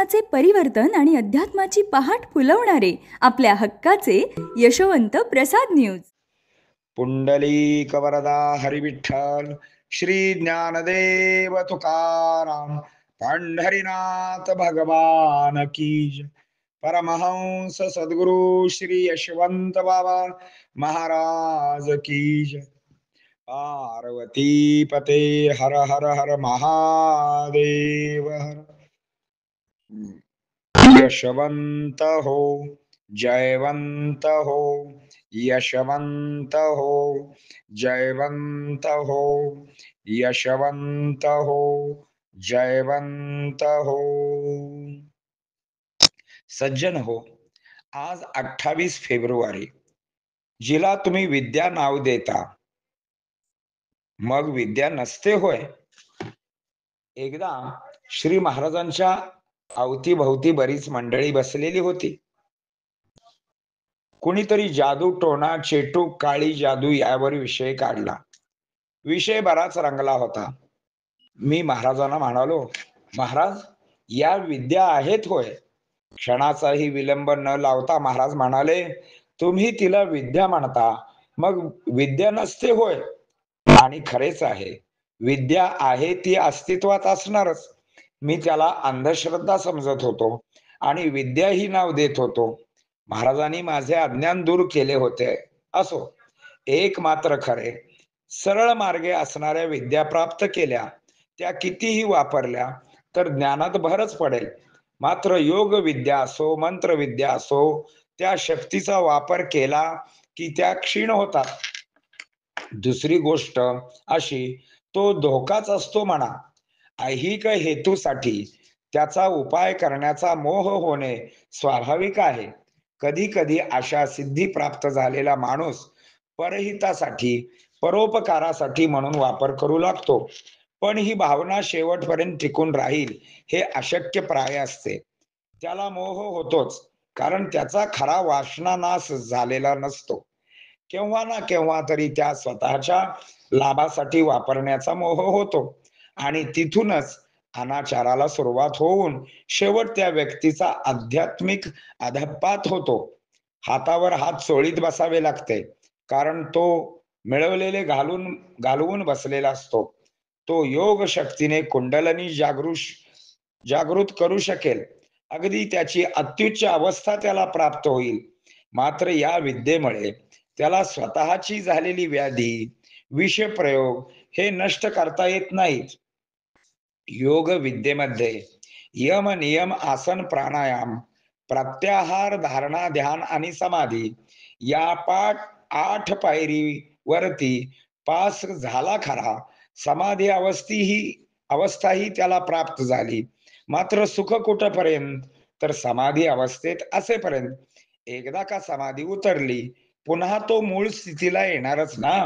जीवनाचे परिवर्तन आणि अध्यात्माची पहाट फुलवणारे आपल्या हक्काचे यशवंत प्रसाद न्यूज. पुंडलिक वरदा हरिविठ्ठल श्री ज्ञानदेव तुकाराम पंढरीनाथ भगवान की जय. परमहंस सद्गुरु श्री यशवंत बाबा महाराज की जय. पार्वती पते हर हर हर महादेव हर. यशवंत हो, जयवंत हो, यशवंत हो, जयवंत हो, यशवंत हो, जयवंत हो. सज्जन हो, आज 28 फेब्रुवारी, जिला तुम्ही विद्या नाव देता, मग विद्या नसते होय. एकदा श्री महाराजांच्या अवतीभवती बरीच मंडळी बसलेली होती. कुणीतरी जादू टोना चेटूक काळी जादू यावर विषय काढला. विषय बराच रंगला होता. मी महाराजांना म्हणालो, महाराज, या विद्या आहेत होय. क्षणाचाही विलंब न लावता महाराज म्हणाले, तुम्ही तिला विद्या म्हणता, मग विद्या नसते होय. आणि खरेच आहे, विद्या आहे ती अस्तित्वात असणारच. मी त्याला अंधश्रद्धा समजत होतो आणि विद्या ही नाव देत होतो. महाराजांनी माझे अज्ञान दूर केले होते. असो, एक मात्र खरे, सरळ मार्गे असणाऱ्या विद्या प्राप्त केल्या, त्या कितीही वापरल्या तर ज्ञानात भरच पडेल. मात्र योग विद्या असो, मंत्र विद्या असो, त्या शक्तीचा वापर केला की त्या क्षीण होतात. दुसरी गोष्ट अशी, तो धोकाच असतो म्हणा. ऐहिक हेतूसाठी त्याचा उपाय करण्याचा मोह होणे स्वाभाविक आहे. कधी कधी अशा सिद्धी प्राप्त झालेला माणूस परहितासाठी, परोपकारासाठी म्हणून वापर करू लागतो. पण ही भावना शेवटपर्यंत टिकून राहील हे अशक्य प्राय असते. त्याला मोह होतोच, कारण त्याचा खरा वासनानाश झालेला नसतो. केव्हा ना केव्हा तरी त्या स्वतःच्या लाभासाठी वापरण्याचा मोह होतो आणि तिथूनच अनाचाराला सुरुवात होऊन शेवट त्या व्यक्तीचा आध्यात्मिक अधःपात होतो. हातावर हात चोळीत बसावे लागते, कारण तो मिळवलेले घालवून बसलेला असतो. तो योग शक्तीने कुंडलिनी जागृत करू शकेल. अगदी त्याची अत्युच्च अवस्था त्याला प्राप्त होईल. मात्र या विद्येमुळे त्याला स्वतःची झालेली व्याधी, विषप्रयोग हे नष्ट करता येत नाहीत. योग विद्येमध्ये यम, नियम, आसन, प्राणायाम, प्रत्याहार, धारणा, ध्यान आणि समाधी या 8 पायरीवरती पास झाला खरा. समाधी अवस्थाही त्याला प्राप्त झाली. मात्र सुख कुठपर्यंत, तर समाधी अवस्थेत असेपर्यंत. एकदा का समाधी उतरली, पुन्हा तो मूळ स्थितीला येणारच ना.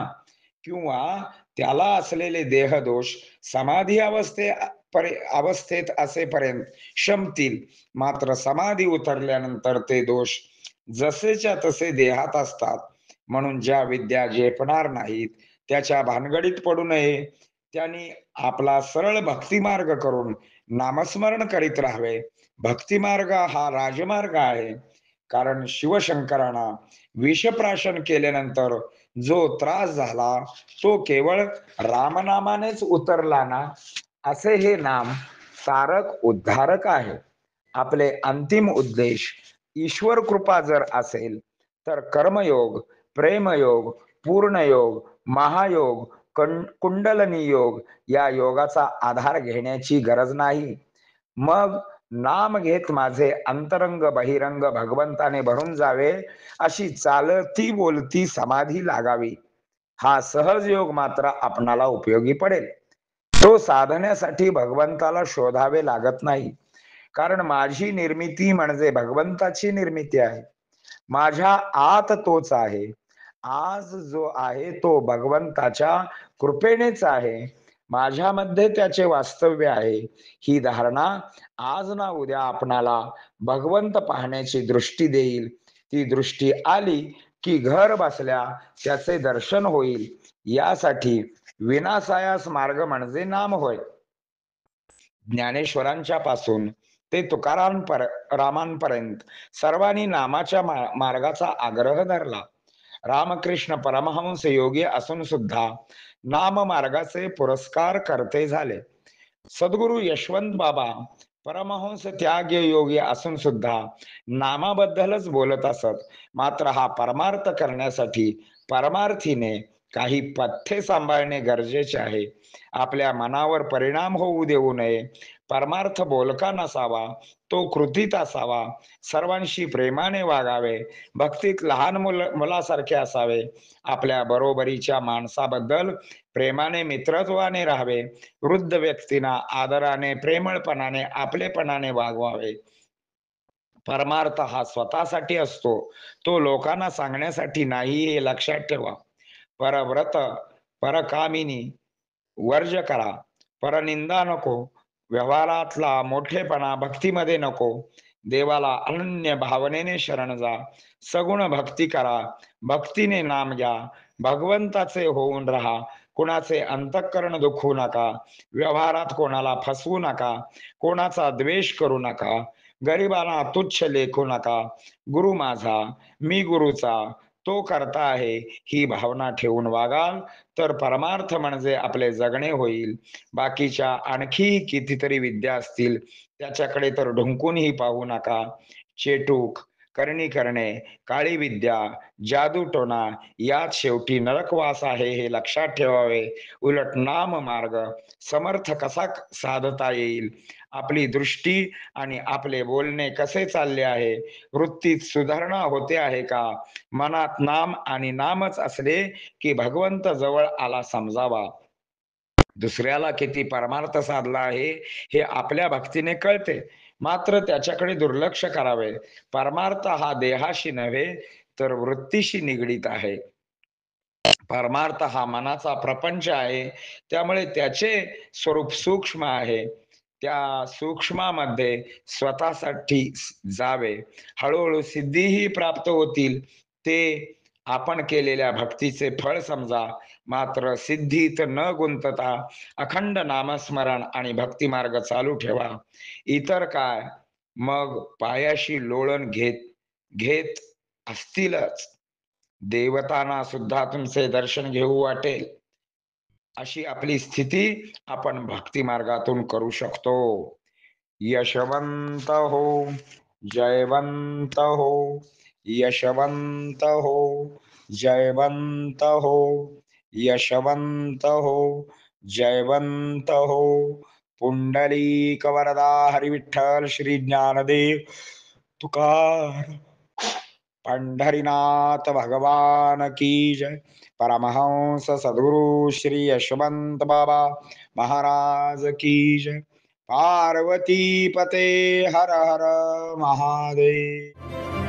किंवा त्याला असलेले देहदोष समाधी अवस्थेत असेपर्यंत शमतील. मात्र समाधी उतरल्यानंतर ते दोष जसेच्या तसे देहात असतात. म्हणून ज्या विद्या झेपणार नाहीत त्याच्या भानगडीत पडू नये. त्यांनी आपला सरळ भक्तिमार्ग करून नामस्मरण करीत राहावे. भक्तिमार्ग हा राजमार्ग आहे. कारण शिवशंकरांना विषप्राशन केल्यानंतर जो त्रास झाला तो केवळ रामनामानेच उतरला ना. असे हे नाम तारक उद्धारक आहे. आपले अंतिम उद्देश ईश्वर कृपा जर असेल तर कर्मयोग, प्रेमयोग, पूर्णयोग, महायोग, कुंडलिनी योग या योगाचा आधार घेण्याची गरज नाही. मग नाम घेत माझे अंतरंग बहिरंग भगवंताने भरून जावे, अशी चालती बोलती समाधी लागावी. हा सहज योग मात्र आपणाला उपयोगी पडेल. तो साधण्यासाठी भगवंताला शोधावे लागत नाही. कारण माझी निर्मिती म्हणजे भगवंताची निर्मिती आहे. माझ्या आत तोच आहे. आज जो आहे तो भगवंताच्या कृपेनेच आहे. माझ्यामध्ये त्याचे वास्तव्य आहे. ही धारणा आज ना उद्या आपणाला भगवंत पाहण्याची दृष्टी देईल. ती दृष्टी आली की घर बसल्या त्याचे दर्शन होईल. यासाठी विनासायास मार्ग म्हणजे नाम होय. ज्ञानेश्वरांच्या पासून ते रामांपर्यंत सर्वांनी नामाच्या मार्गाचा आग्रह धरला. रामकृष्ण परमहंस योगी असून सुद्धा नाम मार्गाचे पुरस्कार करते झाले. सद्गुरु यशवंत बाबा परमहंस त्याग योगी असून सुद्धा नामाबद्दलच बोलत असत. मात्र हा परमार्थ करण्यासाठी परमार्थीने काही पथ्ये सांभाळणे गरजेचे आहे. आपल्या मनावर परिणाम होऊ देऊ नये. परमार्थ बोलका नसावा, तो कृतीत असावा. सर्वांशी प्रेमाने वागावे. भक्तीत लहान मुलासारखे असावे. आपल्या बरोबरीच्या माणसाबद्दल प्रेमाने मित्रत्वाने राहावे. वृद्ध व्यक्तींना आदराने प्रेमळपणाने आपलेपणाने वागवावे. परमार्थ हा स्वतःसाठी असतो, तो लोकांना सांगण्यासाठी नाही, हे लक्षात ठेवा. परव्रत परकामिनी वर्ज करा. परनिंदा नको. व्यवहारातला मोठेपणा भक्तीमध्ये नको. देवाला अनन्य भावनेने शरण जा. सगुण भक्ती करा. भक्तीने नाम घ्या. भगवंताचे होऊन राहा. कुणाचे अंतःकरण दुखवू नका. व्यवहारात कोणाला फसवू नका. कोणाचा द्वेष करू नका. गरिबांना तुच्छ लेखू नका. गुरु माझा, मी गुरुचा, तो करता आहे, ही भावना ठेवून वागाल तर परमार्थ म्हणजे आपले जगणे होईल. बाकीच्या आणखी कितीतरी विद्या असतील, त्याच्याकडे तर ढुंकूनही पाहू नका. चेटूक, करणी करणे, काळी विद्या, जादूटोणा यात शेवटी नरकवास आहे, हे लक्षात ठेवावे. उलट नाम मार्ग समर्थ कसा साधता येईल, आपली दृष्टी आणि आपले बोलणे कसे चालले आहे, वृत्तीत सुधारणा होते आहे का, मनात नाम आणि नामच असले की भगवंत जवळ आला समजावा. दुसऱ्याला किती परमार्थ साधला आहे हे आपल्या भक्तीने कळते, मात्र त्याच्याकडे दुर्लक्ष करावे. परमार्थ हा देहाशी नव्हे तर वृत्तीशी निगडीत आहे. परमार्थ हा मनाचा प्रपंच आहे, त्यामुळे त्याचे स्वरूप सूक्ष्म आहे. त्या सूक्ष्मामध्ये स्वतःसाठी जावे. हळूहळू सिद्धीही प्राप्त होतील. ते आपण केलेल्या भक्तीचे फळ समजा. मात्र सिद्धीत न गुंतता अखंड नामस्मरण आणि भक्ती मार्ग चालू ठेवा. इतर काय, मग पायाशी लोळण घेत घेत असतीलच. देवतांना सुद्धा तुमचे दर्शन घेऊ वाटेल, अशी आपली स्थिती आपण भक्ती मार्गातून करू शकतो. यशवंत हो, जयवंत हो, यशवंत हो, जयवंत हो, यशवंत हो, जयवंत हो. पुंडलिक वरदा हरिविठ्ठल श्री ज्ञानदेव तुकार पंढरीनाथ भगवान की जय. परमहंस सद्गुरु श्री यशवंत बाबा महाराज की जय. पार्वती पते हर हर महादेव.